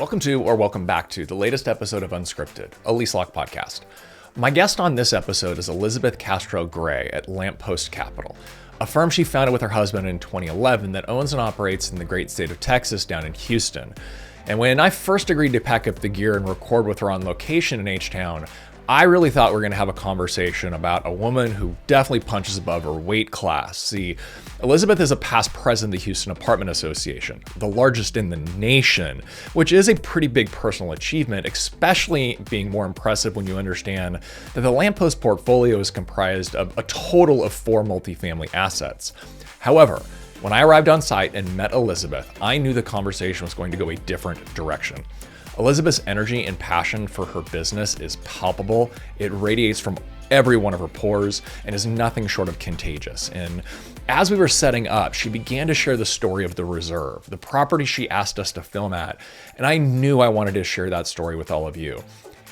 Welcome back to the latest episode of Unscripted, a LeaseLock podcast. My guest on this episode is Elizabeth Castro Gray at Lamppost Capital, a firm she founded with her husband in 2011 that owns and operates in the great state of Texas down in Houston. And when I first agreed to pack up the gear and record with her on location in H-Town, I really thought we were going to have a conversation about a woman who definitely punches above her weight class. See, Elizabeth is a past president of the Houston Apartment Association, the largest in the nation, which is a pretty big personal achievement, especially being more impressive when you understand that the Lamppost portfolio is comprised of a total of 4 multifamily assets. However, when I arrived on site and met Elizabeth, I knew the conversation was going to go a different direction. Elizabeth's energy and passion for her business is palpable. It radiates from every one of her pores and is nothing short of contagious. And as we were setting up, she began to share the story of the Reserve, the property she asked us to film at, and I knew I wanted to share that story with all of you.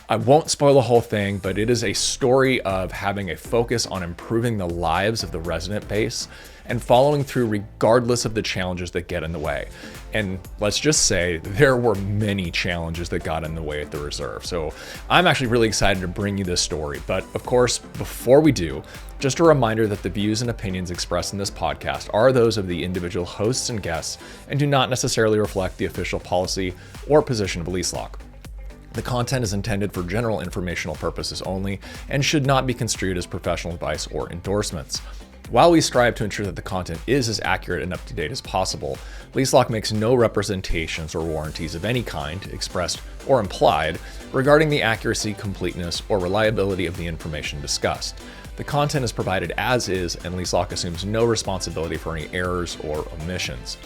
I won't spoil the whole thing, but it is a story of having a focus on improving the lives of the resident base and following through regardless of the challenges that get in the way. And let's just say there were many challenges that got in the way at the Reserve. So I'm actually really excited to bring you this story. But of course, before we do, just a reminder that the views and opinions expressed in this podcast are those of the individual hosts and guests and do not necessarily reflect the official policy or position of LeaseLock. The content is intended for general informational purposes only and should not be construed as professional advice or endorsements. While we strive to ensure that the content is as accurate and up-to-date as possible, LeaseLock makes no representations or warranties of any kind, expressed or implied, regarding the accuracy, completeness, or reliability of the information discussed. The content is provided as is, and LeaseLock assumes no responsibility for any errors or omissions.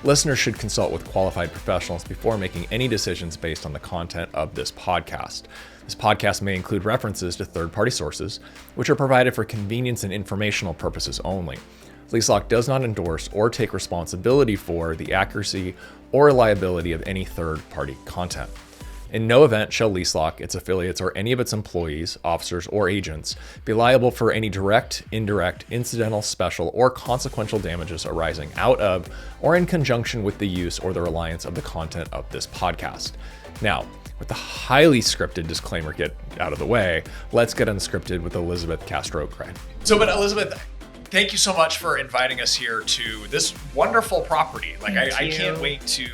Listeners should consult with qualified professionals before making any decisions based on the content of this podcast. This podcast may include references to third-party sources, which are provided for convenience and informational purposes only. LeaseLock does not endorse or take responsibility for the accuracy or reliability of any third-party content. In no event shall LeaseLock, its affiliates, or any of its employees, officers, or agents be liable for any direct, indirect, incidental, special, or consequential damages arising out of or in conjunction with the use or the reliance of the content of this podcast. Now, with the highly scripted disclaimer get out of the way, let's get unscripted with Elizabeth Castro Gray. But Elizabeth, thank you so much for inviting us here to this wonderful property. I can't wait to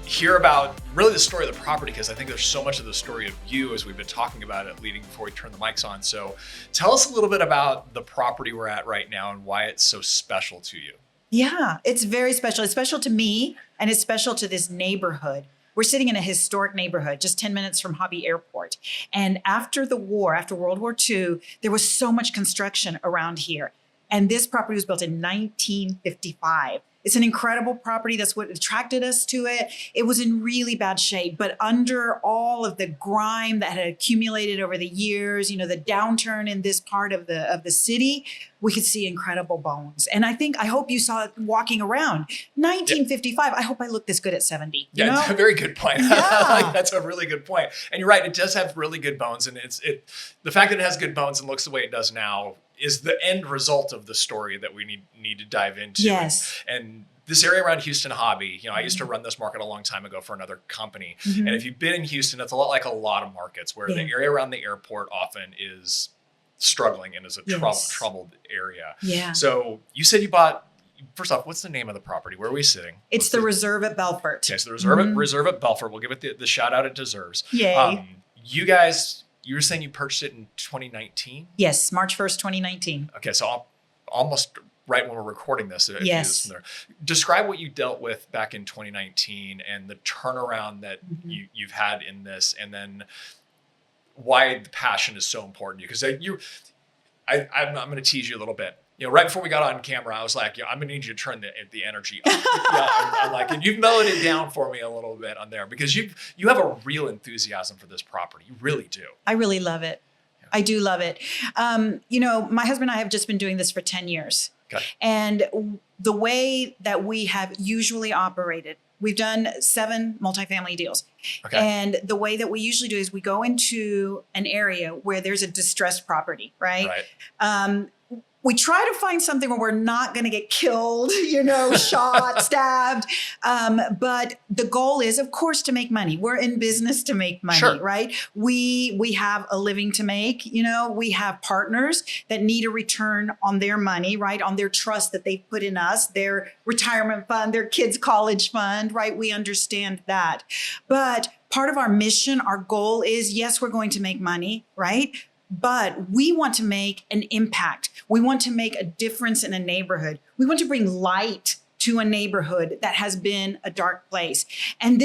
hear about really the story of the property, because I think there's so much of the story of you as we've been talking about it leading before we turn the mics on. So tell us a little bit about the property we're at right now and why it's so special to you. Yeah, it's very special. It's special to me, and it's special to this neighborhood. We're sitting in a historic neighborhood just 10 minutes from Hobby Airport. And after the war, after World War II, there was so much construction around here. And this property was built in 1955. It's an incredible property. That's what attracted us to it. It was in really bad shape, but under all of the grime that had accumulated over the years, the downturn in this part of the city, we could see incredible bones. And I hope you saw it walking around. 1955, I hope I look this good at 70. Yeah, it's a very good point. Yeah. That's a really good point. And you're right, it does have really good bones. And the fact that it has good bones and looks the way it does now is the end result of the story that we need to dive into. Yes. And this area around Houston Hobby, I used to run this market a long time ago for another company. Mm-hmm. And if you've been in Houston, it's a lot like a lot of markets where the area around the airport often is struggling and is a troubled area. Yeah. So you said you bought, first off, what's the name of the property? Where are we sitting? It's the Reserve at Belfort. Okay, so the Reserve at Belfort. We'll give it the shout out it deserves. Yay. You guys, you were saying you purchased it in 2019? Yes, March 1st, 2019. Okay, so almost right when we're recording this. Yes. Describe what you dealt with back in 2019 and the turnaround that you've had in this, and then why the passion is so important to you. Because I'm going to tease you a little bit. Right before we got on camera, I was like, I'm going to need you to turn the energy up. I'm like, and you've mellowed it down for me a little bit on there, because you have a real enthusiasm for this property. You really do. I really love it. Yeah. I do love it. My husband and I have just been doing this for 10 years. Okay. And the way that we have usually operated, we've done 7 multifamily deals. Okay. And the way that we usually do is we go into an area where there's a distressed property, right? we try to find something where we're not going to get killed, shot, stabbed. But the goal is, of course, to make money. We're in business to make money, Sure. right? We have a living to make. We have partners that need a return on their money, right? On their trust that they've put in us, their retirement fund, their kids' college fund, right? We understand that. But part of our mission, our goal is, yes, we're going to make money, right? But we want to make an impact. We want to make a difference in a neighborhood. We want to bring light to a neighborhood that has been a dark place. And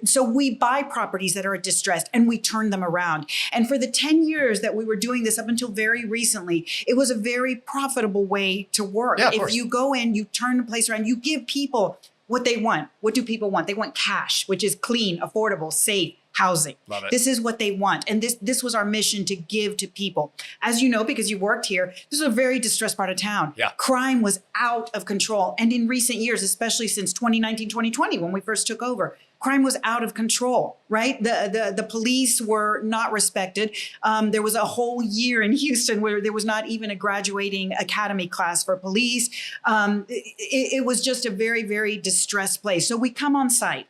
so we buy properties that are distressed and we turn them around. And for the 10 years that we were doing this up until very recently, it was a very profitable way to work. Yeah, of if course. you go in, you turn the place around, you give people what they want. What do people want? They want cash, which is clean, affordable, safe housing. Love it. This is what they want. And this was our mission, to give to people. As you know, because you worked here, this is a very distressed part of town. Yeah. Crime was out of control. And in recent years, especially since 2019, 2020, when we first took over, crime was out of control, right? The police were not respected. There was a whole year in Houston where there was not even a graduating academy class for police. It was just a very, very distressed place. So we come on site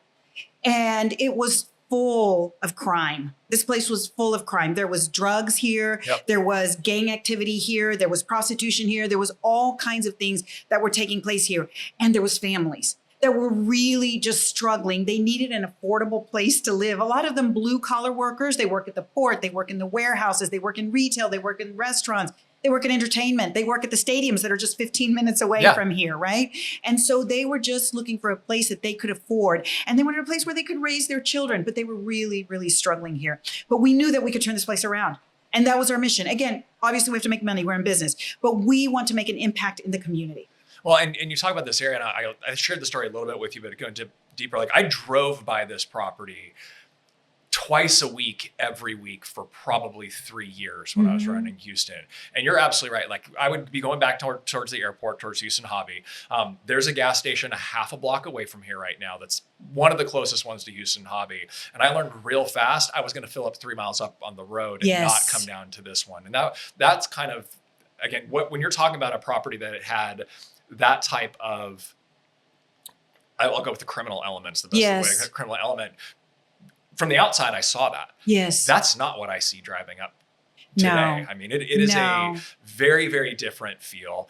and it was full of crime. This place was full of crime. There was drugs here. Yep. There was gang activity here. There was prostitution here. There was all kinds of things that were taking place here. And there was families that were really just struggling. They needed an affordable place to live. A lot of them blue collar workers. They work at the port. They work in the warehouses. They work in retail. They work in restaurants. They work in entertainment. They work at the stadiums that are just 15 minutes away from here, right? And so they were just looking for a place that they could afford. And they wanted a place where they could raise their children, but they were really, really struggling here. But we knew that we could turn this place around. And that was our mission. Again, obviously we have to make money. We're in business, but we want to make an impact in the community. Well, and you talk about this area, and I shared the story a little bit with you, but going deeper, like I drove by this property twice a week, every week for probably 3 years when I was running Houston. And you're absolutely right. Like I would be going back towards the airport, towards Houston Hobby. There's a gas station a half a block away from here right now. That's one of the closest ones to Houston Hobby. And I learned real fast, I was going to fill up 3 miles up on the road and not come down to this one. And that's kind of, again, when you're talking about a property that it had that type of, I'll go with the criminal elements, the best way, criminal element. From the outside, I saw that. Yes. That's not what I see driving up today. No. I mean, it is a very, very different feel.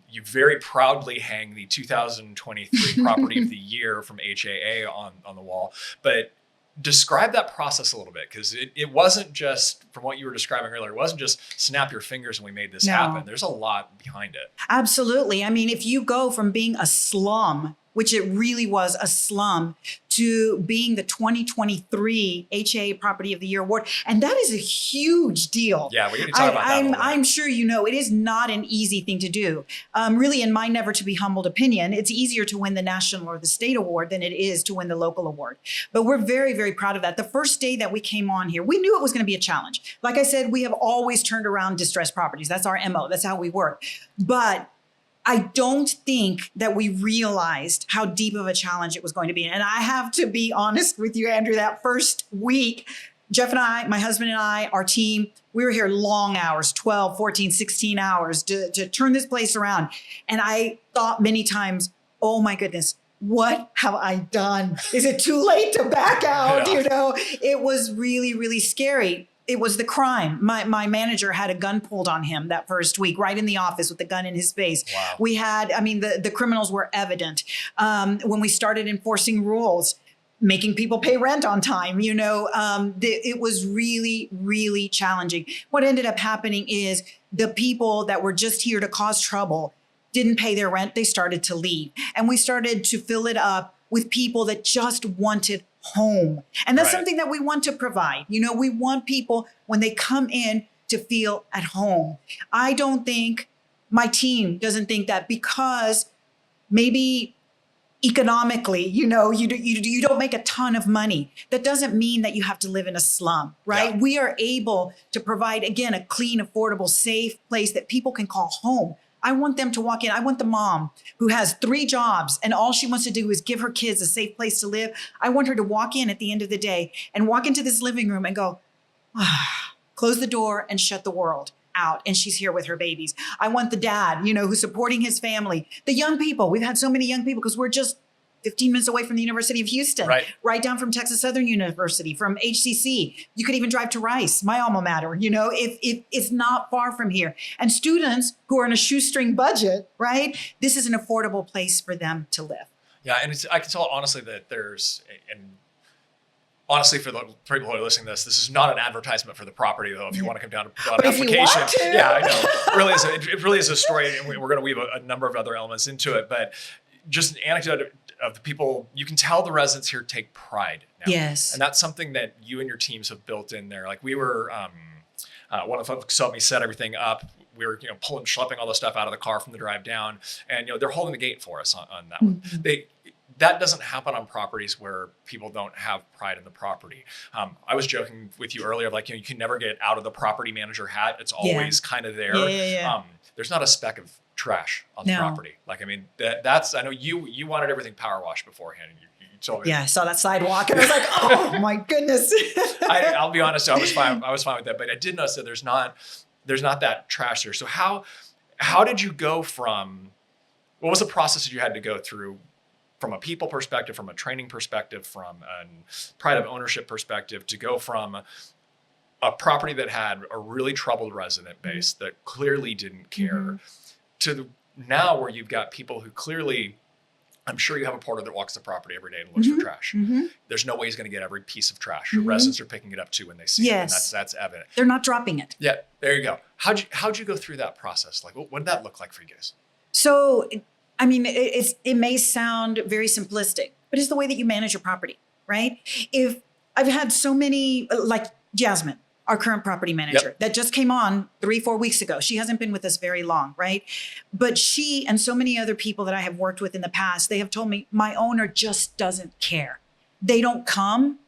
You very proudly hang the 2023 Property of the Year from HAA on the wall. But describe that process a little bit, because it wasn't just, from what you were describing earlier, it wasn't just snap your fingers and we made this happen. There's a lot behind it. Absolutely. I mean, if you go from being a slum, which it really was a slum, to being the 2023 HAA Property of the Year award. And that is a huge deal. Yeah, we're going to talk about that. I'm sure you know, it is not an easy thing to do. Really, in my never to be humbled opinion, it's easier to win the national or the state award than it is to win the local award. But we're very, very proud of that. The first day that we came on here, we knew it was going to be a challenge. Like I said, we have always turned around distressed properties. That's our MO. That's how we work. But I don't think that we realized how deep of a challenge it was going to be. And I have to be honest with you, Andrew, that first week, Jeff and I, my husband and I, our team, we were here long hours, 12, 14, 16 hours to turn this place around. And I thought many times, oh my goodness, what have I done? Is it too late to back out? You know, it was really, really scary. It was the crime. My manager had a gun pulled on him that first week, right in the office with the gun in his face. Wow. We had, I mean, the criminals were evident. When we started enforcing rules, making people pay rent on time, you know, it was really, really challenging. What ended up happening is the people that were just here to cause trouble didn't pay their rent. They started to leave. And we started to fill it up with people that just wanted home. And that's something that we want to provide. You know, we want people when they come in to feel at home. I don't think, my team doesn't think that because maybe economically, you know, you don't make a ton of money, that doesn't mean that you have to live in a slum, right? Yeah. We are able to provide, again, a clean, affordable, safe place that people can call home. I want them to walk in. I want the mom who has 3 jobs and all she wants to do is give her kids a safe place to live. I want her to walk in at the end of the day and walk into this living room and go, close the door and shut the world. out and she's here with her babies. I want the dad, who's supporting his family. The young people, we've had so many young people because we're just 15 minutes away from the University of Houston, right down from Texas Southern University, from HCC. You could even drive to Rice, my alma mater, it's not far from here. And students who are on a shoestring budget, right? This is an affordable place for them to live. Yeah, and I can tell honestly that honestly, for the people who are listening to this is not an advertisement for the property, though. If you want to come down to an application, yeah, I know. It really is a story, and we're going to weave a number of other elements into it. But just an anecdote of the people, you can tell the residents here take pride now. Yes, and that's something that you and your teams have built in there. Like we were, one of the folks helped me set everything up. We were, schlepping all the stuff out of the car from the drive down, and they're holding the gate for us on that one. That doesn't happen on properties where people don't have pride in the property. I was joking with you earlier, like, you can never get out of the property manager hat. It's always kind of there. Yeah. There's not a speck of trash on the property. Like, that's, I know you wanted everything power washed beforehand. And you told me. Yeah, I saw that sidewalk and I was like, oh my goodness. I'll be honest, I was fine with that, but I did notice that there's not that trash there. So how did you go from, what was the process that you had to go through from a people perspective, from a training perspective, from a pride of ownership perspective, to go from a property that had a really troubled resident base that clearly didn't care to now where you've got people who clearly, I'm sure you have a porter that walks the property every day and looks for trash. There's no way he's going to get every piece of trash. Your residents are picking it up too when they see it, and that's evident. They're not dropping it. Yeah, there you go. How'd you go through that process? Like, what did that look like for you guys? So, it may sound very simplistic, but it's the way that you manage your property, right? If I've had so many, like Jasmine, our current property manager, that just came on 3-4 weeks ago. She hasn't been with us very long, right? But she and so many other people that I have worked with in the past, they have told me my owner just doesn't care. They don't come.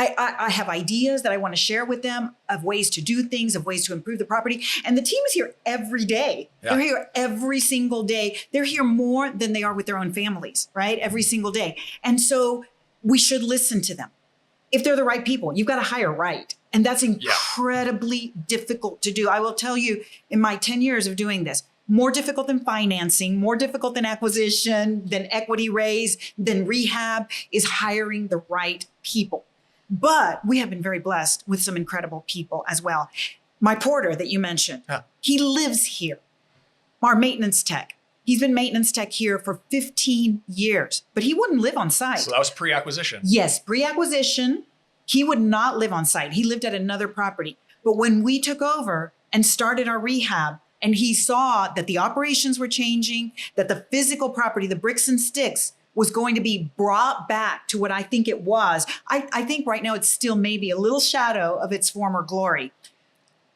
I have ideas that I want to share with them of ways to do things, of ways to improve the property. And the team is here every day. Yeah. They're here every single day. They're here more than they are with their own families, right? Every single day. And so we should listen to them. If they're the right people, you've got to hire right. And that's incredibly difficult to do. I will tell you, in my 10 years of doing this, more difficult than financing, more difficult than acquisition, than equity raise, than rehab, is hiring the right people. But we have been very blessed with some incredible people as well. My porter that you mentioned, he lives here. Our maintenance tech, he's been maintenance tech here for 15 years, but he wouldn't live on site. So that was pre-acquisition. Yes, pre-acquisition. He would not live on site. He lived at another property. But when we took over and started our rehab, and he saw that the operations were changing, that the physical property, the bricks and sticks, was going to be brought back to what I think it was. I think right now it's still maybe a little shadow of its former glory.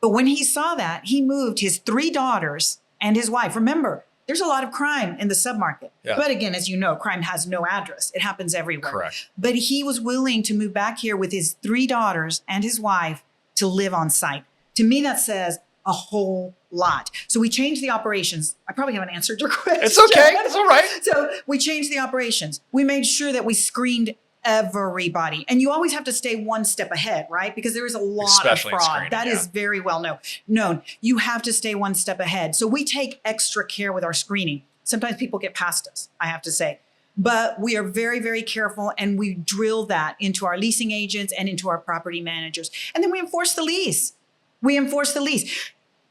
But when he saw that, he moved his 3 daughters and his wife. Remember, there's a lot of crime in the submarket. Yeah. But again, as you know, crime has no address. It happens everywhere. Correct. But he was willing to move back here with his 3 daughters and his wife to live on site. To me, that says a whole lot. So we changed the operations. I probably haven't answered your question. It's okay. It's all right. So we changed the operations. We made sure that we screened everybody. And you always have to stay one step ahead, right? Because there is a lot of fraud. That is very well known. You have to stay one step ahead. So we take extra care with our screening. Sometimes people get past us, I have to say. But we are very, very careful, and we drill that into our leasing agents and into our property managers. And then we enforce the lease.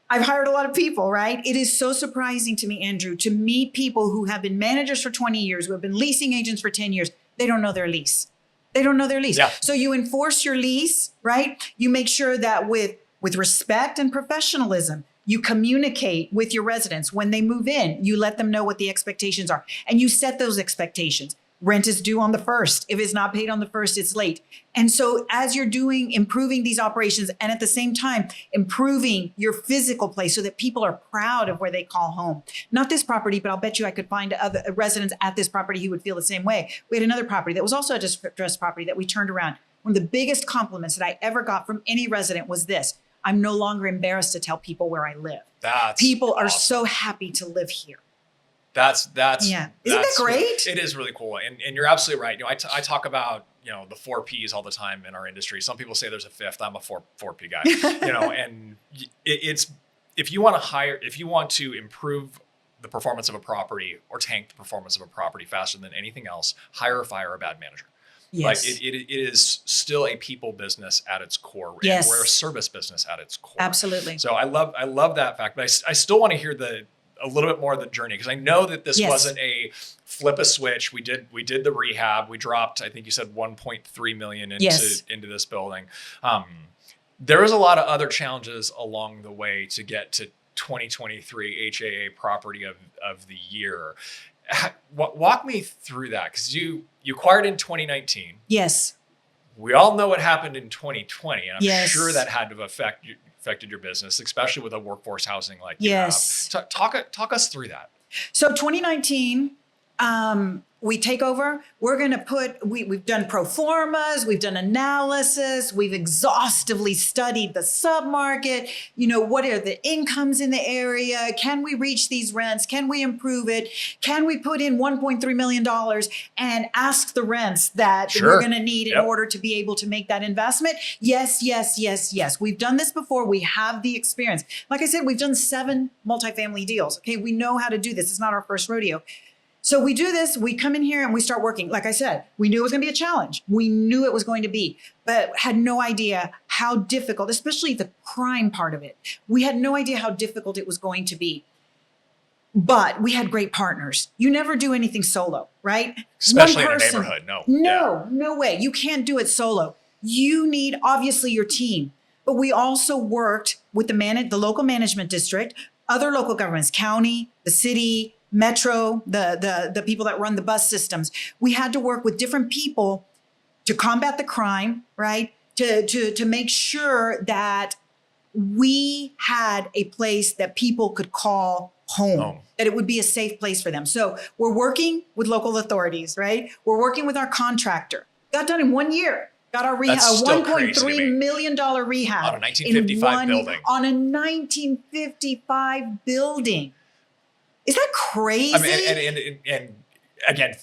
I've hired a lot of people, right? It is so surprising to me, Andrew, to meet people who have been managers for 20 years, who have been leasing agents for 10 years. They don't know their lease. Yeah. So you enforce your lease, right? You make sure that with respect and professionalism, you communicate with your residents. When they move in, you let them know what the expectations are, and you set those expectations. Rent is due on the 1st. If it's not paid on the 1st, it's late. And so as you're improving these operations, and at the same time, improving your physical place so that people are proud of where they call home. Not this property, but I'll bet you I could find other residents at this property who would feel the same way. We had another property that was also a distressed property that we turned around. One of the biggest compliments that I ever got from any resident was this: I'm no longer embarrassed to tell people where I live. People are so happy to live here. Yeah. Isn't that great? It is really cool. And you're absolutely right. I talk about, the 4 Ps all the time in our industry. Some people say there's a fifth. I'm a 4 P guy, and it's, if you want to improve the performance of a property or tank the performance of a property faster than anything else, hire or fire a bad manager. Yes. Like it is still a people business at its core. Yes. And we're a service business at its core. Absolutely. So I love that fact, but I still want to hear a little bit more of the journey, because I know that this wasn't a flip a switch. We did the rehab. We dropped, I think you said 1.3 million into this building. There was a lot of other challenges along the way to get to 2023 HAA Property of the Year. Walk me through that, because you acquired in 2019. Yes. We all know what happened in 2020, and I'm sure that had to affected your business, especially with a workforce housing like you have. Talk us through that. So 2019, we take over. We're going to we've done pro formas, we've done analysis, we've exhaustively studied the submarket. What are the incomes in the area? Can we reach these rents? Can we improve it? Can we put in $1.3 million and ask the rents that we're going to need in order to be able to make that investment? Yes. We've done this before. We have the experience. Like I said, we've done 7 multifamily deals. Okay. We know how to do this. It's not our first rodeo. So we do this, we come in here and we start working. Like I said, we knew it was going to be a challenge. We knew it was going to be, but had no idea how difficult, especially the crime part of it. We had no idea how difficult it was going to be. But we had great partners. You never do anything solo, right? Especially in a neighborhood, No way. You can't do it solo. You need, obviously, your team. But we also worked with the local management district, other local governments, county, the city, Metro, the people that run the bus systems. We had to work with different people to combat the crime, right? To make sure that we had a place that people could call home, that it would be a safe place for them. So we're working with local authorities, right? We're working with our contractor. Got done in 1 year. Got our rehab, a $1.3 million rehab. On a 1955 building. On a 1955 building. Is that crazy? I mean, and again,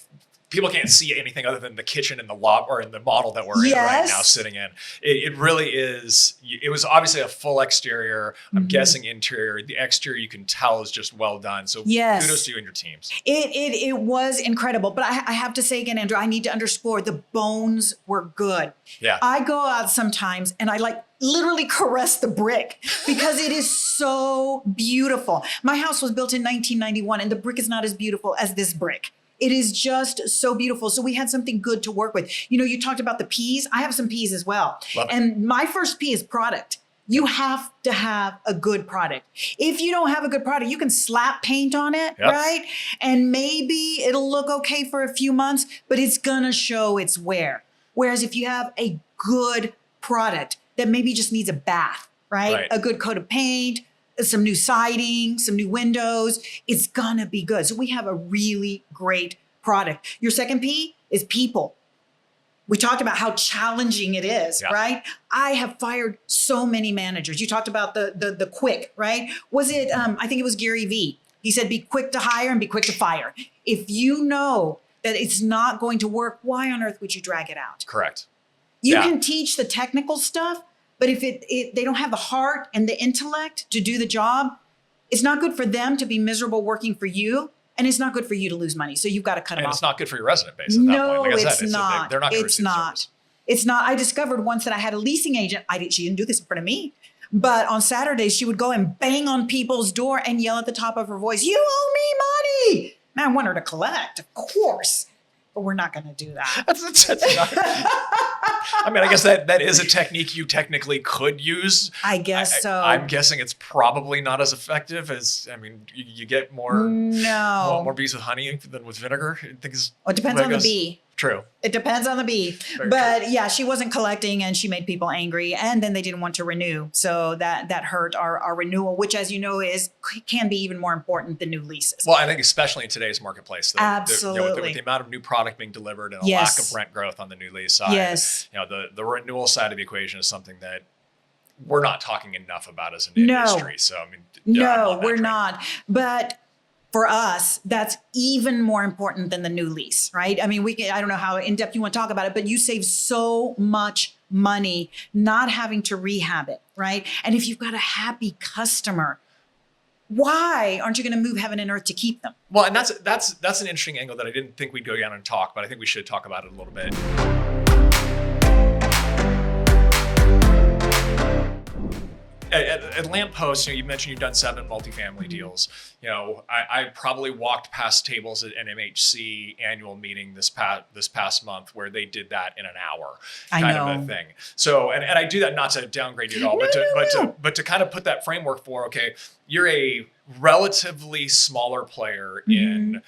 people can't see anything other than the kitchen and the lobby, or in the model that we're in right now sitting in. It really is. It was obviously a full exterior. I'm guessing interior. The exterior, you can tell, is just well done. So kudos to you and your teams. It was incredible. But I have to say again, Andrew, I need to underscore the bones were good. Yeah. I go out sometimes and I literally caress the brick because it is so beautiful. My house was built in 1991 and the brick is not as beautiful as this brick. It is just so beautiful. So we had something good to work with. You talked about the P's. I have some P's as well. And my first P is product. You have to have a good product. If you don't have a good product, you can slap paint on it, right? And maybe it'll look okay for a few months, but it's gonna show its wear. Whereas if you have a good product that maybe just needs a bath, right? A good coat of paint, some new siding, some new windows, it's gonna be good. So we have a really great product. Your second P is people. We talked about how challenging it is, right? I have fired so many managers. You talked about the quick, right? Was it, I think it was Gary Vee. He said, be quick to hire and be quick to fire. If you know that it's not going to work, why on earth would you drag it out? Correct. You can teach the technical stuff, but if they don't have the heart and the intellect to do the job, it's not good for them to be miserable working for you. And it's not good for you to lose money. So you've got to cut them off. It's not good for your resident base at that point. Like I said, it's not. They're not going to receive service. It's not. I discovered once that I had a leasing agent. She didn't do this in front of me. But on Saturdays, she would go and bang on people's door and yell at the top of her voice, "You owe me money." And I want her to collect, of course. But we're not going to do that. That's not, I mean, I guess that is a technique you technically could use. I guess so. I'm guessing it's probably not as effective as, you get more bees with honey than with vinegar. It depends on the bee. True. It depends on the bee. But yeah, she wasn't collecting and she made people angry and then they didn't want to renew. So that hurt our renewal, which, as you know, can be even more important than new leases. Well, I think especially in today's marketplace, absolutely, with the amount of new product being delivered and a lack of rent growth on the new lease side, the renewal side of the equation is something that we're not talking enough about as an industry. So, no, we're not. But For us, that's even more important than the new lease, right? I mean, I don't know how in depth you want to talk about it, but you save so much money not having to rehab it, right? And if you've got a happy customer, why aren't you going to move heaven and earth to keep them? Well, and that's an interesting angle that I didn't think we'd go down and talk, but I think we should talk about it a little bit. At Lamppost, you mentioned you've done 7 multifamily deals. I probably walked past tables at NMHC annual meeting this past month where they did that in an hour, kind of a thing. So, and I do that not to downgrade you at all, but to kind of put that framework for, okay, you're a relatively smaller player in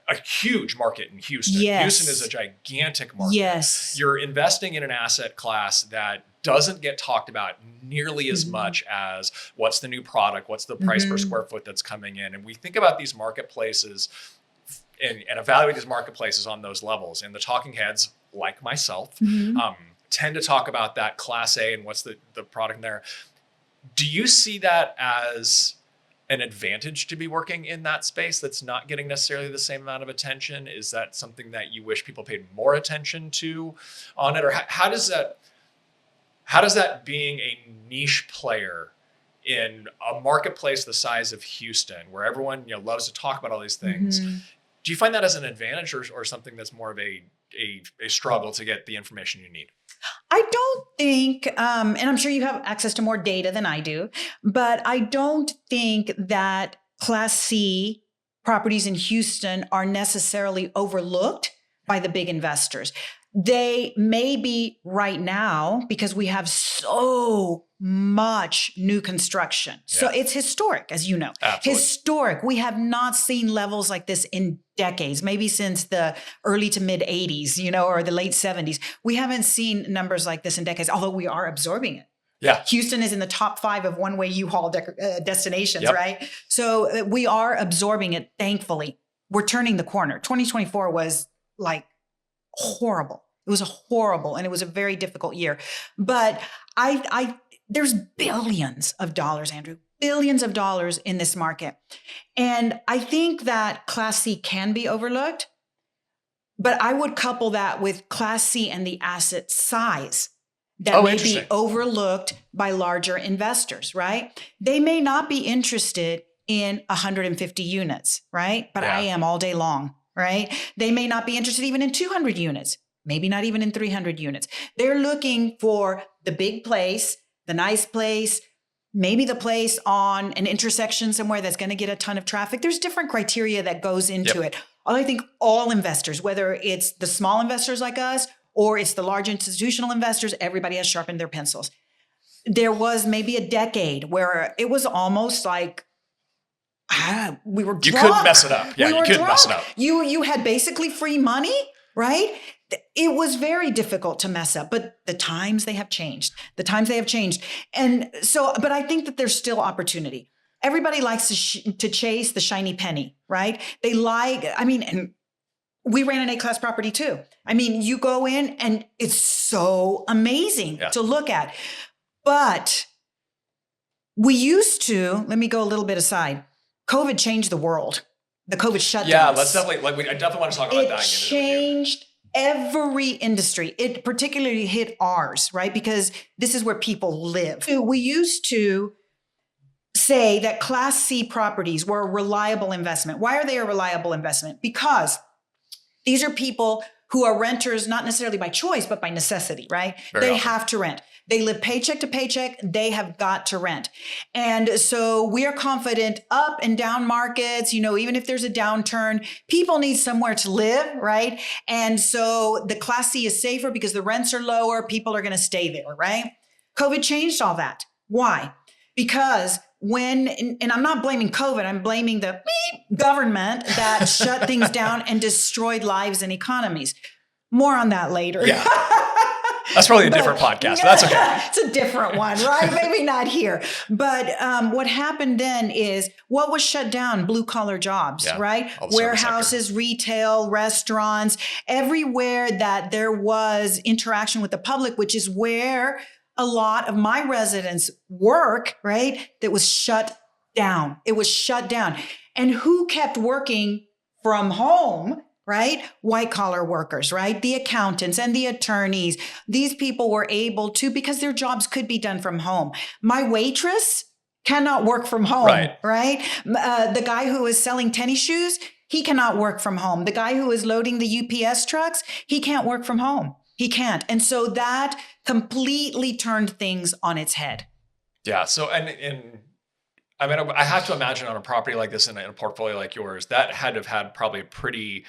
a huge market in Houston. Yes. Houston is a gigantic market. Yes. You're investing in an asset class that doesn't get talked about nearly as much as what's the new product, what's the price per square foot that's coming in. And we think about these marketplaces and evaluate these marketplaces on those levels. And the talking heads, like myself, tend to talk about that class A and what's the product there. Do you see that as an advantage to be working in that space that's not getting necessarily the same amount of attention? Is that something that you wish people paid more attention to on it? Or how does that being a niche player in a marketplace the size of Houston, where everyone loves to talk about all these things, do you find that as an advantage or something that's more of a struggle to get the information you need? I don't think, and I'm sure you have access to more data than I do, but I don't think that Class C properties in Houston are necessarily overlooked by the big investors. They may be right now because we have so much new construction. So it's historic, as you know. Absolutely. Historic. We have not seen levels like this in decades, maybe since the early to mid 80s, or the late 70s. We haven't seen numbers like this in decades, although we are absorbing it. Yeah. Houston is in the top 5 of one-way U-Haul destinations, right? So we are absorbing it, thankfully. We're turning the corner. 2024 was like horrible. It was horrible, and it was a very difficult year. But there's billions of dollars, Andrew, billions of dollars in this market. And I think that Class C can be overlooked, but I would couple that with Class C and the asset size that may be overlooked by larger investors, right? They may not be interested in 150 units, right? But I am all day long, right? They may not be interested even in 200 units. Maybe not even in 300 units. They're looking for the big place, the nice place, maybe the place on an intersection somewhere that's going to get a ton of traffic. There's different criteria that goes into it. I think all investors, whether it's the small investors like us or it's the large institutional investors, everybody has sharpened their pencils. There was maybe a decade where it was almost like we were drunk. You couldn't mess it up. Yeah, you couldn't mess it up. You had basically free money, right? It was very difficult to mess up, but the times they have changed. And so, but I think that there's still opportunity. Everybody likes to chase the shiny penny, right? And we ran an A-class property too. I mean, you go in and it's so amazing to look at. But we used to, let me go a little bit aside. COVID changed the world. The COVID shutdowns. Yeah, let's definitely, I definitely want to talk about that. It changed every industry. It particularly hit ours, right? Because this is where people live. We used to say that Class C properties were a reliable investment. Why are they a reliable investment? Because these are people who are renters, not necessarily by choice, but by necessity, right? They have to rent. They live paycheck to paycheck. They have got to rent. And so we are confident up and down markets, even if there's a downturn, people need somewhere to live, right? And so the Class C is safer because the rents are lower. People are going to stay there, right? COVID changed all that. Why? Because and I'm not blaming COVID, I'm blaming the government that shut things down and destroyed lives and economies. More on that later. Yeah. That's probably a different podcast. That's okay. It's a different one, right? Maybe not here. But what happened then is what was shut down? Blue collar jobs, right? Warehouses, retail, restaurants, everywhere that there was interaction with the public, which is where a lot of my residents work, right? That was shut down. It was shut down. And who kept working from home, right? White collar workers, right? The accountants and the attorneys. These people were able to, because their jobs could be done from home. My waitress cannot work from home, right? The guy who is selling tennis shoes, he cannot work from home. The guy who is loading the UPS trucks, he can't work from home. He can't. And so that completely turned things on its head. Yeah. So, and I mean, I have to imagine on a property like this in a portfolio like yours, that had to have had probably a pretty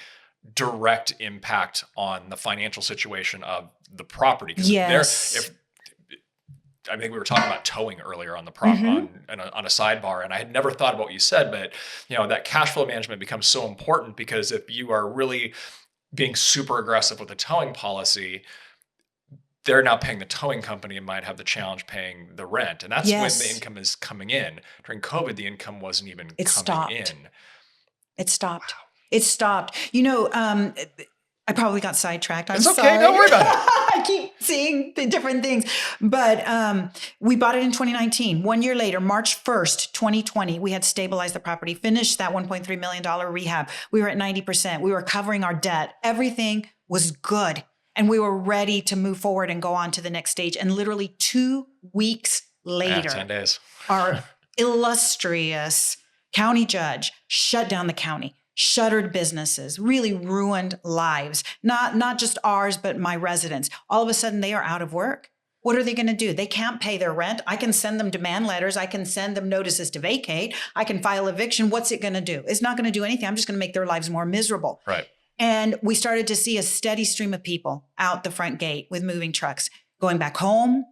direct impact on the financial situation of the property. Yes. I think we were talking about towing earlier on the on a sidebar, and I had never thought about what you said, but that cash flow management becomes so important, because if you are really being super aggressive with the towing policy, they're now paying the towing company and might have the challenge paying the rent. And that's when the income is coming in. During COVID, the income wasn't even coming in. It stopped. Wow. It stopped. I probably got sidetracked. I'm sorry. Okay. Don't worry about it. I keep seeing the different things. But we bought it in 2019. 1 year later, March 1st, 2020, we had stabilized the property, finished that $1.3 million rehab. We were at 90%. We were covering our debt. Everything was good. And we were ready to move forward and go on to the next stage. And literally 2 weeks later, 10 days. Our illustrious county judge shut down the county, shuttered businesses, really ruined lives, not just ours, but my residents. All of a sudden, they are out of work. What are they going to do? They can't pay their rent. I can send them demand letters. I can send them notices to vacate. I can file eviction. What's it going to do? It's not going to do anything. I'm just going to make their lives more miserable. Right. And we started to see a steady stream of people out the front gate with moving trucks, going back home,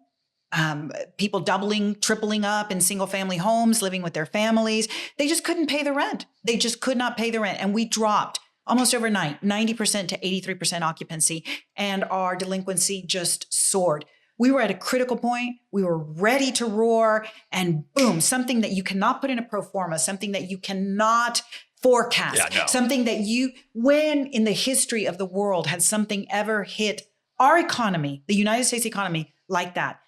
people doubling, tripling up in single family homes, living with their families. They just couldn't pay the rent. They just could not pay the rent. And we dropped almost overnight, 90% to 83% occupancy, and our delinquency just soared. We were at a critical point. We were ready to roar, and boom, something that you cannot put in a pro forma, something that you cannot forecast, something that when in the history of the world had something ever hit our economy, the United States economy, like that?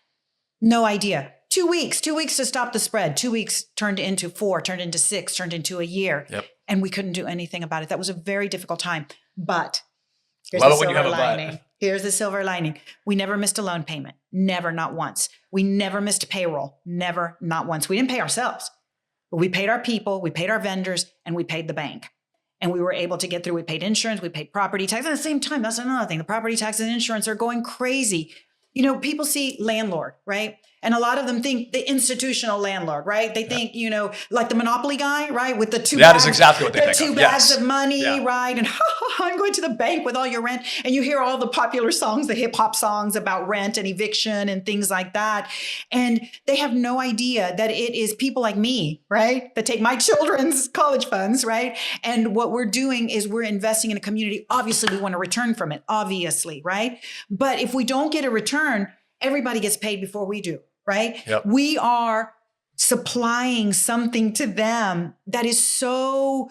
No idea. 2 weeks to stop the spread. 2 weeks turned into 4, turned into 6, turned into a year. Yep. And we couldn't do anything about it. That was a very difficult time. But here's Love the it when you have silver a but. lining. Here's the silver lining. We never missed a loan payment. Never, not once. We never missed payroll. Never, not once. We didn't pay ourselves, but we paid our people, we paid our vendors, and we paid the bank. And we were able to get through. We paid insurance, we paid property tax. At the same time, that's another thing. The property tax and insurance are going crazy. People see landlord, right? And a lot of them think the institutional landlord, right? They think, like the Monopoly guy, right? With the two bags. That is exactly what they think of. Two bags of money, right? And I'm going to the bank with all your rent. And you hear all the popular songs, the hip hop songs about rent and eviction and things like that. And they have no idea that it is people like me, right? That take my children's college funds, right? And what we're doing is we're investing in a community. Obviously, we want a return from it, obviously, right? But if we don't get a return, everybody gets paid before we do. Right? Yep. We are supplying something to them that is so,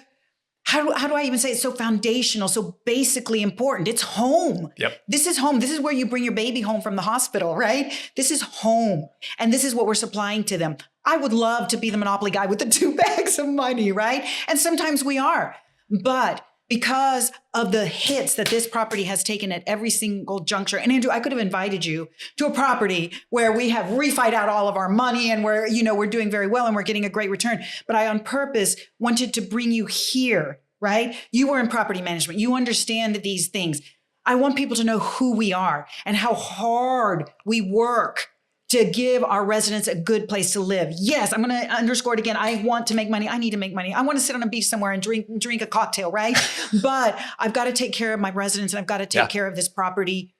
how do I even say it? So foundational, so basically important. It's home. Yep. This is home. This is where you bring your baby home from the hospital, right? This is home. And this is what we're supplying to them. I would love to be the Monopoly guy with the 2 bags of money, right? And sometimes we are. But because of the hits that this property has taken at every single juncture. And Andrew, I could have invited you to a property where we have refied out all of our money and where, we're doing very well and we're getting a great return. But I on purpose wanted to bring you here, right? You were in property management. You understand these things. I want people to know who we are and how hard we work to give our residents a good place to live. Yes, I'm going to underscore it again. I want to make money. I need to make money. I want to sit on a beach somewhere and drink a cocktail, right? But I've got to take care of my residents and I've got to take care of this property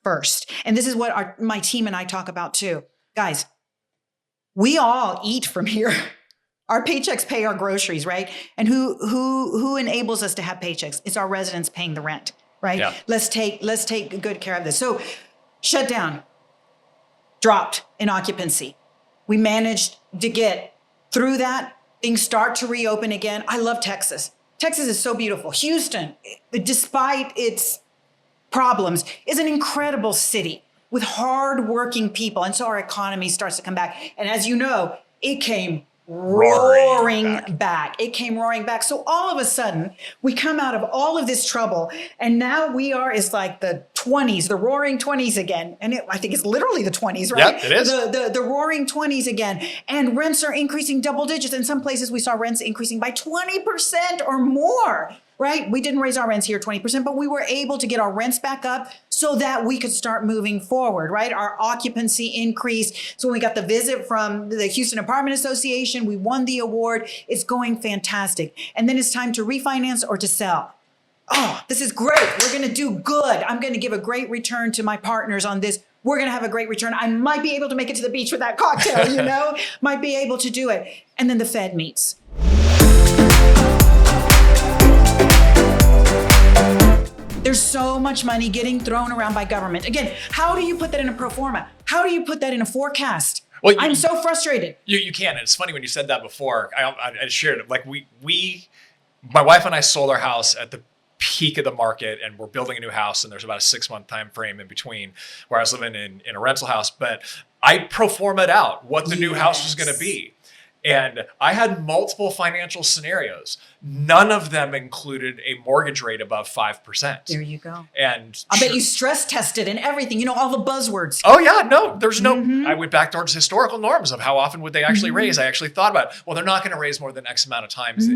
first. And this is what my team and I talk about too. Guys, we all eat from here. Our paychecks pay our groceries, right? And who enables us to have paychecks? It's our residents paying the rent, right? Yeah. Let's take good care of this. So shut down. Dropped in occupancy. We managed to get through that. Things start to reopen again. I love Texas. Texas is so beautiful. Houston, despite its problems, is an incredible city with hardworking people. And so our economy starts to come back. And as you know, it came roaring back. It came roaring back. So all of a sudden, we come out of all of this trouble, and now it's like the 20s, the roaring 20s again. And I think it's literally the 20s, right? Yep, it is. The roaring 20s again. And rents are increasing double digits. In some places, we saw rents increasing by 20% or more. Right? We didn't raise our rents here 20%, but we were able to get our rents back up so that we could start moving forward, right? Our occupancy increased. So when we got the visit from the Houston Apartment Association, we won the award. It's going fantastic. And then it's time to refinance or to sell. Oh, this is great. We're going to do good. I'm going to give a great return to my partners on this. We're going to have a great return. I might be able to make it to the beach with that cocktail, might be able to do it. And then the Fed meets. There's so much money getting thrown around by government. Again, how do you put that in a pro forma? How do you put that in a forecast? Well, I'm so frustrated. You can. And it's funny when you said that before. I shared it. Like my wife and I sold our house at the peak of the market, and we're building a new house, and there's about a 6-month time frame in between where I was living in a rental house. But I pro forma'd out what the new house was going to be. And I had multiple financial scenarios. None of them included a mortgage rate above 5%. There you go. And I bet you stress tested and everything, all the buzzwords. Oh yeah, no, there's no, I went back towards historical norms of how often would they actually raise. I actually thought about, well, they're not going to raise more than X amount of times.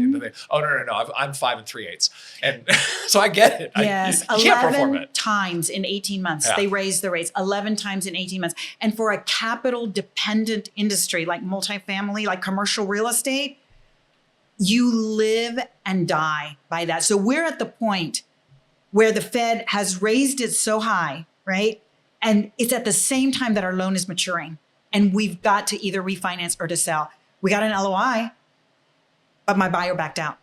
Oh, no, I'm 5 3/8. And so I get it. Yes, you can't perform 11 it. times in 18 months. They raised the rates 11 times in 18 months. And for a capital dependent industry like multifamily, like commercial real estate, you live and die by that. So we're at the point where the Fed has raised it so high, right? And it's at the same time that our loan is maturing. And we've got to either refinance or to sell. We got an LOI, but my buyer backed out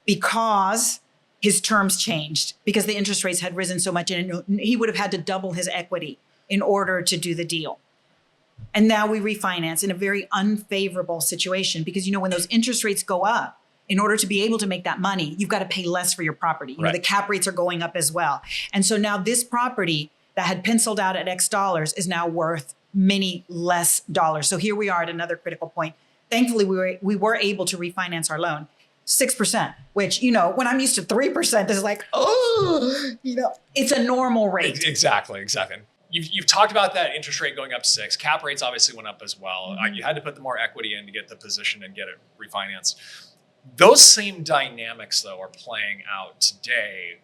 because his terms changed, because the interest rates had risen so much, and he would have had to double his equity in order to do the deal. And now we refinance in a very unfavorable situation because, when those interest rates go up, in order to be able to make that money, you've got to pay less for your property. The cap rates are going up as well. And so now this property that had penciled out at X dollars is now worth many less dollars. So here we are at another critical point. Thankfully, we were able to refinance our loan. 6%, which, when I'm used to 3%, this is like, it's a normal rate. Exactly. You've talked about that interest rate going up 6. Cap rates obviously went up as well. You had to put the more equity in to get the position and get it refinanced. Those same dynamics, though, are playing out today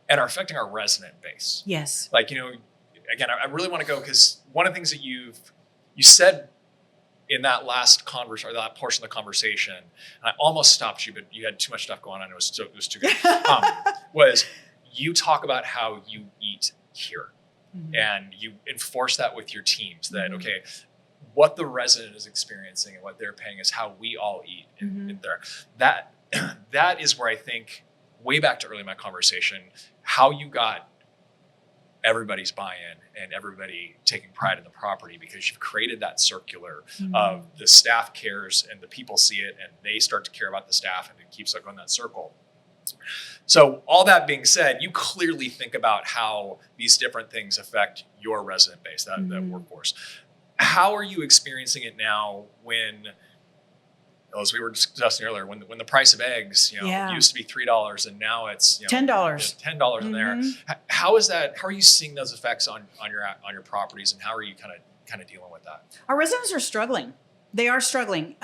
and are affecting our resident base. Yes. Like, again, I really want to go because one of the things that you said in that last conversation, or that portion of the conversation, and I almost stopped you, but you had too much stuff going on. It was too good. Was you talk about how you eat here. And you enforce that with your teams that, okay, what the resident is experiencing and what they're paying is how we all eat in there. That is where I think, way back to early in my conversation, how you got everybody's buy-in and everybody taking pride in the property, because you've created that circular of the staff cares and the people see it and they start to care about the staff, and it keeps going that circle. So all that being said, you clearly think about how these different things affect your resident base, that workforce. How are you experiencing it now when, as we were discussing earlier, when the price of eggs, used to be $3 and now it's $10. $10 in there. How is that? How are you seeing those effects on your properties, and how are you kind of dealing with that? Our residents are struggling. They are struggling.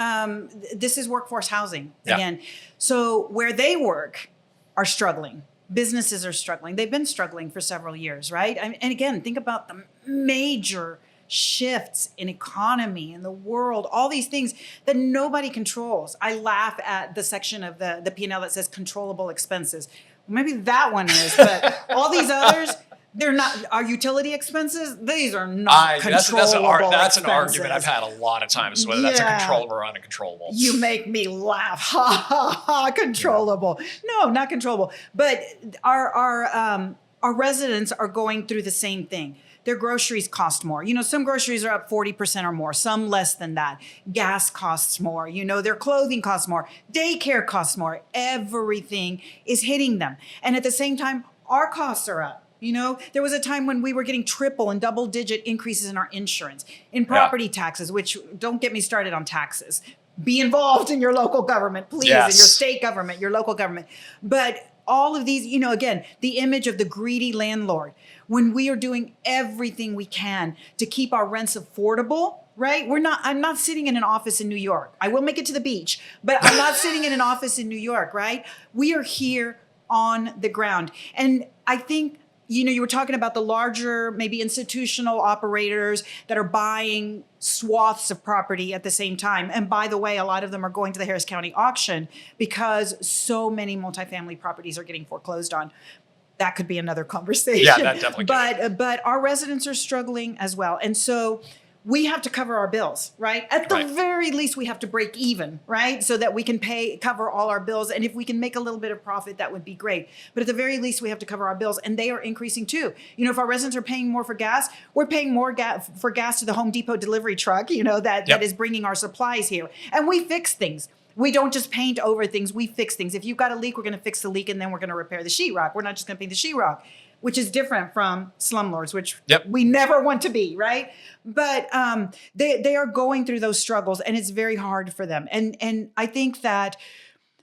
This is workforce housing again. So where they work are struggling. Businesses are struggling. They've been struggling for several years, right? And again, think about the major shifts in economy, in the world, all these things that nobody controls. I laugh at the section of the P&L that says controllable expenses. Maybe that one is, but all these others, they're not. Our utility expenses, these are not controllable. That's an argument I've had a lot of times, whether that's a controllable or uncontrollable. You make me laugh. Ha ha ha! Controllable? No, not controllable. But our residents are going through the same thing. Their groceries cost more. Some groceries are up 40% or more, some less than that. Gas costs more. Their clothing costs more. Daycare costs more. Everything is hitting them. And at the same time, our costs are up. There was a time when we were getting triple and double digit increases in our insurance, in property taxes, which don't get me started on taxes. be involved in your local government, please, in your state government, your local government. But all of these, again, the image of the greedy landlord, when we are doing everything we can to keep our rents affordable, right? I'm not sitting in an office in New York. I will make it to the beach, but I'm not sitting in an office in New York, right? We are here on the ground. And I think, you were talking about the larger, maybe institutional operators that are buying swaths of property at the same time. And by the way, a lot of them are going to the Harris County auction because so many multifamily properties are getting foreclosed on. That could be another conversation. Yeah, that definitely could. But our residents are struggling as well. And so we have to cover our bills, right? At the very least, we have to break even, right? So that we can cover all our bills. And if we can make a little bit of profit, that would be great. But at the very least, we have to cover our bills, and they are increasing too. If our residents are paying more for gas, we're paying more for gas to the Home Depot delivery truck, that is bringing our supplies here. And we fix things. We don't just paint over things, we fix things. If you've got a leak, we're going to fix the leak, and then we're going to repair the sheetrock. We're not just going to paint the sheetrock, which is different from slumlords, which we never want to be, right? But they are going through those struggles, and it's very hard for them. And I think that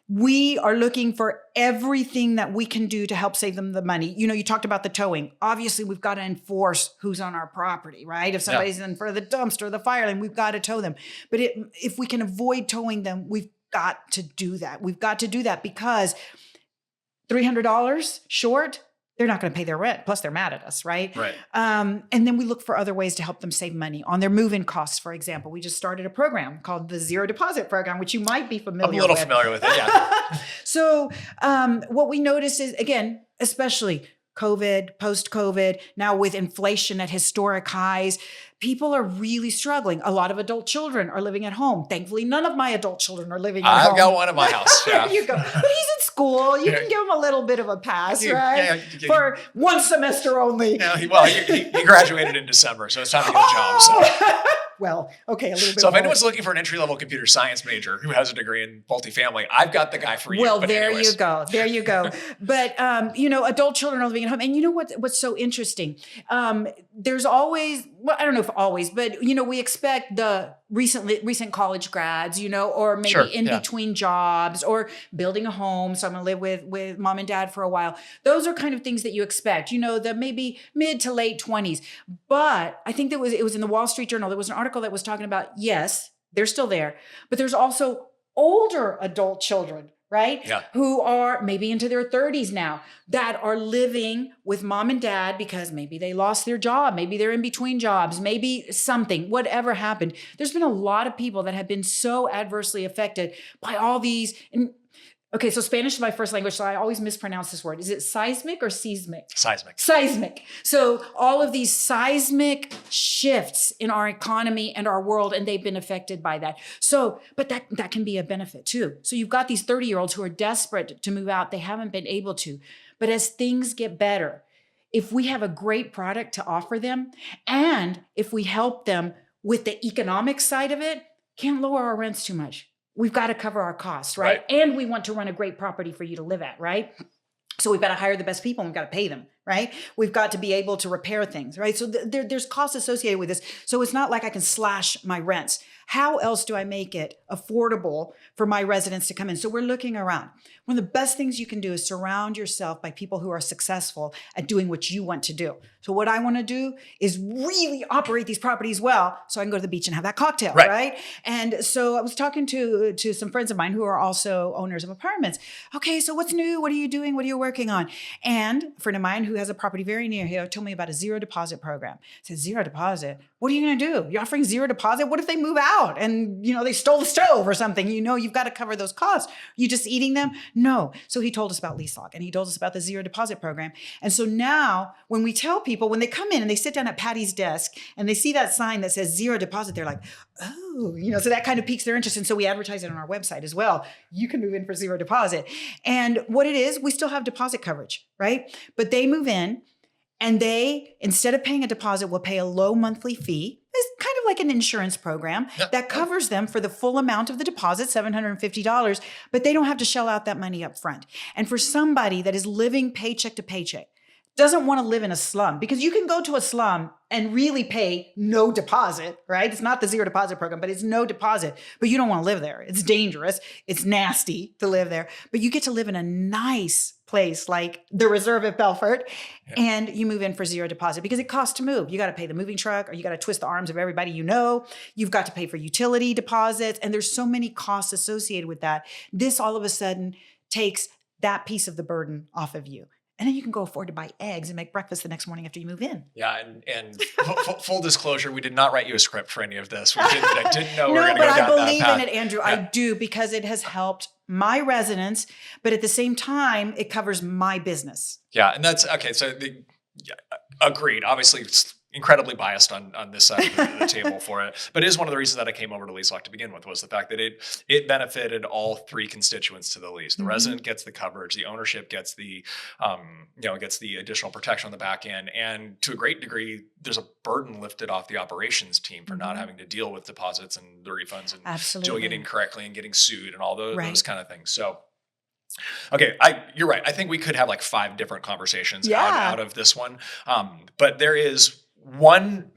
we are looking for everything that we can do to help save them the money. You talked about the towing. Obviously, we've got to enforce who's on our property, right? If somebody's in front of the dumpster, the fire lane, we've got to tow them. But if we can avoid towing them, we've got to do that. We've got to do that because $300 short, they're not going to pay their rent. Plus, they're mad at us, right? Right. And then we look for other ways to help them save money on their move-in costs. For example, we just started a program called the Zero Deposit Program, which you might be familiar with. I'm a little familiar with it, yeah. So what we notice is, again, especially COVID, post-COVID, now with inflation at historic highs, people are really struggling. A lot of adult children are living at home. Thankfully, none of my adult children are living at home. I've got one at my house. Yeah. There you go. But he's in school. You can give him a little bit of a pass, right? Yeah, for one semester only. Yeah, he graduated in December, so it's time to get a job. So. Well, okay, a little bit. So if anyone's looking for an entry-level computer science major who has a degree in multifamily, I've got the guy for you. Well, there you go. But, adult children are living at home. And you know what's so interesting? There's always, I don't know if always, but, we expect the recent college grads, or maybe between jobs or building a home. So I'm going to live with mom and dad for a while. Those are kind of things that you expect, the maybe mid to late 20s. But I think it was in the Wall Street Journal. There was an article that was talking about, yes, they're still there, but there's also older adult children, right? Yeah. Who are maybe into their 30s now that are living with mom and dad because maybe they lost their job. Maybe they're in between jobs, maybe something, whatever happened. There's been a lot of people that have been so adversely affected by all these. Okay, so Spanish is my first language, so I always mispronounce this word. Is it seismic or seismic? Seismic. So all of these seismic shifts in our economy and our world, and they've been affected by that. So, but that can be a benefit too. So you've got these 30-year-olds who are desperate to move out. They haven't been able to. But as things get better, if we have a great product to offer them, and if we help them with the economic side of it, can't lower our rents too much. We've got to cover our costs, right? And we want to run a great property for you to live at, right? So we've got to hire the best people and we've got to pay them, right? We've got to be able to repair things, right? So there's costs associated with this. So it's not like I can slash my rents. How else do I make it affordable for my residents to come in? So we're looking around. One of the best things you can do is surround yourself by people who are successful at doing what you want to do. So what I want to do is really operate these properties well so I can go to the beach and have that cocktail, right? And so I was talking to some friends of mine who are also owners of apartments. Okay, so what's new? What are you doing? What are you working on? And a friend of mine who has a property very near here told me about a zero deposit program. I said, zero deposit? What are you going to do? You're offering zero deposit? What if they move out and, they stole the stove or something? You've got to cover those costs. You just eating them? No. So he told us about LeaseLock and he told us about the zero deposit program. And so now when we tell people, when they come in and they sit down at Patty's desk and they see that sign that says zero deposit, they're like, oh, so that kind of piques their interest. And so we advertise it on our website as well. You can move in for zero deposit. And what it is, we still have deposit coverage, right? But they move in and they, instead of paying a deposit, will pay a low monthly fee. It's kind of like an insurance program that covers them for the full amount of the deposit, $750, but they don't have to shell out that money up front. And for somebody that is living paycheck to paycheck, doesn't want to live in a slum, because you can go to a slum and really pay no deposit, right? It's not the zero deposit program, but it's no deposit, but you don't want to live there. It's dangerous. It's nasty to live there, but you get to live in a nice place like the Reserve at Belfort, and you move in for zero deposit because it costs to move. You got to pay the moving truck, or you got to twist the arms of everybody you know. You've got to pay for utility deposits, and there's so many costs associated with that. This all of a sudden takes that piece of the burden off of you. And then you can go afford to buy eggs and make breakfast the next morning after you move in. Yeah, and full disclosure, we did not write you a script for any of this. I didn't know we were going to go down that path. No, but I believe in it, Andrew. Yeah. I do, because it has helped my residents, but at the same time, it covers my business. Yeah, and that's okay. So agreed. Obviously, it's incredibly biased on this side of the table for it. But it is one of the reasons that I came over to LeaseLock to begin with, was the fact that it benefited all three constituents to the lease. The resident gets the coverage, the ownership gets the gets the additional protection on the back end, and to a great degree, there's a burden lifted off the operations team for not having to deal with deposits and the refunds and doing it incorrectly and getting sued and all those kind of things. So. Okay, you're right. I think we could have like 5 different conversations out of this one. But there's one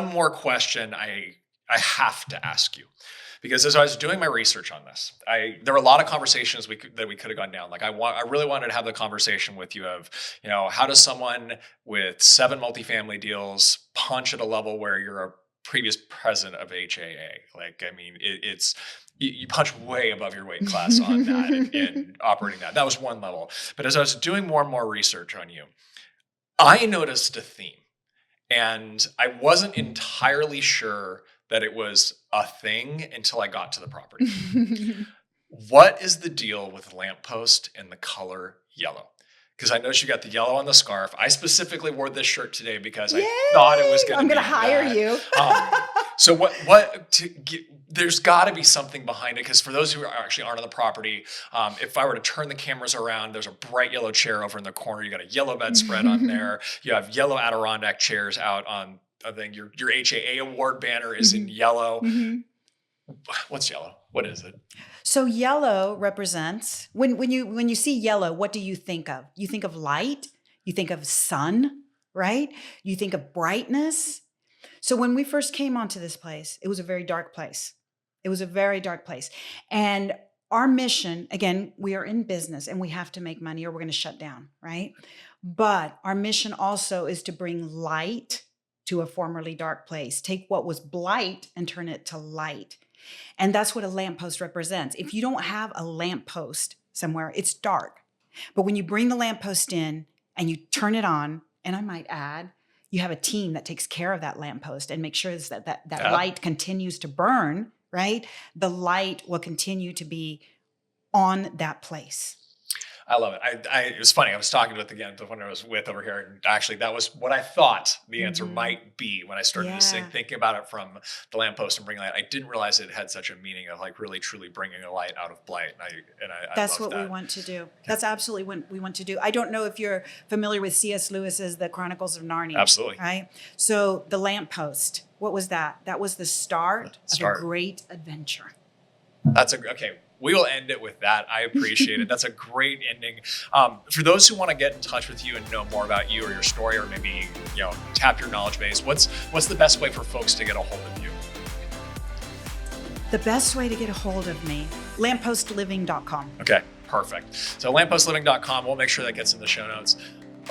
more question I have to ask you, because as I was doing my research on this, there were a lot of conversations that we could have gone down. Like I really wanted to have the conversation with you of, how does someone with 7 multifamily deals punch at a level where you're a previous president of HAA? Like, I mean, it's you punch way above your weight class on that and operating that. That was one level. But as I was doing more and more research on you, I noticed a theme. And I wasn't entirely sure that it was a thing until I got to the property. What is the deal with Lamppost and the color yellow? Because I noticed you got the yellow on the scarf. I specifically wore this shirt today because I thought it was going to be I'm going to hire you. So there's got to be something behind it, because for those who actually aren't on the property, if I were to turn the cameras around, there's a bright yellow chair over in the corner. You got a yellow bedspread on there. You have yellow Adirondack chairs out on, I think your HAA award banner is in yellow. What's yellow? What is it? So yellow represents, when you see yellow, what do you think of? You think of light, you think of sun, right? You think of brightness. So when we first came onto this place, it was a very dark place. It was a very dark place. And our mission, again, we are in business and we have to make money or we're going to shut down, right? But our mission also is to bring light to a formerly dark place. Take what was blight and turn it to light. And that's what a lamppost represents. If you don't have a lamppost somewhere, it's dark. But when you bring the lamppost in and you turn it on, and I might add, you have a team that takes care of that lamppost and make sure that light continues to burn, right? The light will continue to be on that place. I love it. It was funny. I was talking with when I was with over here, and actually that was what I thought the answer might be when I started thinking about it from the lamppost and bringing light. I didn't realize it had such a meaning of like really truly bringing a light out of blight. And I That's what that. we want to do. That's absolutely what we want to do. I don't know if you're familiar with C.S. Lewis's The Chronicles of Narnia. Absolutely. Right? So the lamppost, what was that? That was the start of a great adventure. Okay. We will end it with that. I appreciate it. That's a great ending. For those who want to get in touch with you and know more about you or your story, or maybe tap your knowledge base, what's the best way for folks to get a hold of you? The best way to get a hold of me, lamppostliving.com. Okay, perfect. So lamppostliving.com. We'll make sure that gets in the show notes.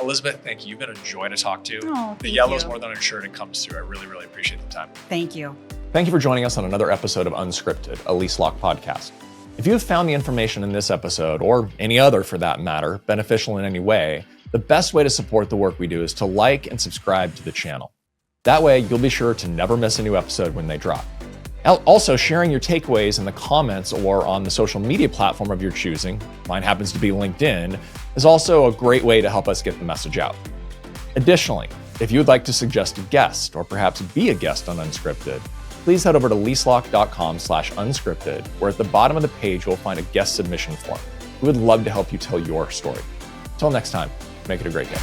Elizabeth, thank you. You've been a joy to talk to. Oh, the yellow's more than unsure it comes through. I really, really appreciate the time. Thank you. Thank you for joining us on another episode of Unscripted, a LeaseLock podcast. If you have found the information in this episode, or any other for that matter, beneficial in any way, the best way to support the work we do is to like and subscribe to the channel. That way, you'll be sure to never miss a new episode when they drop. Also, sharing your takeaways in the comments or on the social media platform of your choosing, mine happens to be LinkedIn, is also a great way to help us get the message out. Additionally, if you would like to suggest a guest or perhaps be a guest on Unscripted, please head over to leaselock.com/unscripted, where at the bottom of the page, you'll find a guest submission form. We would love to help you tell your story. Until next time, make it a great day.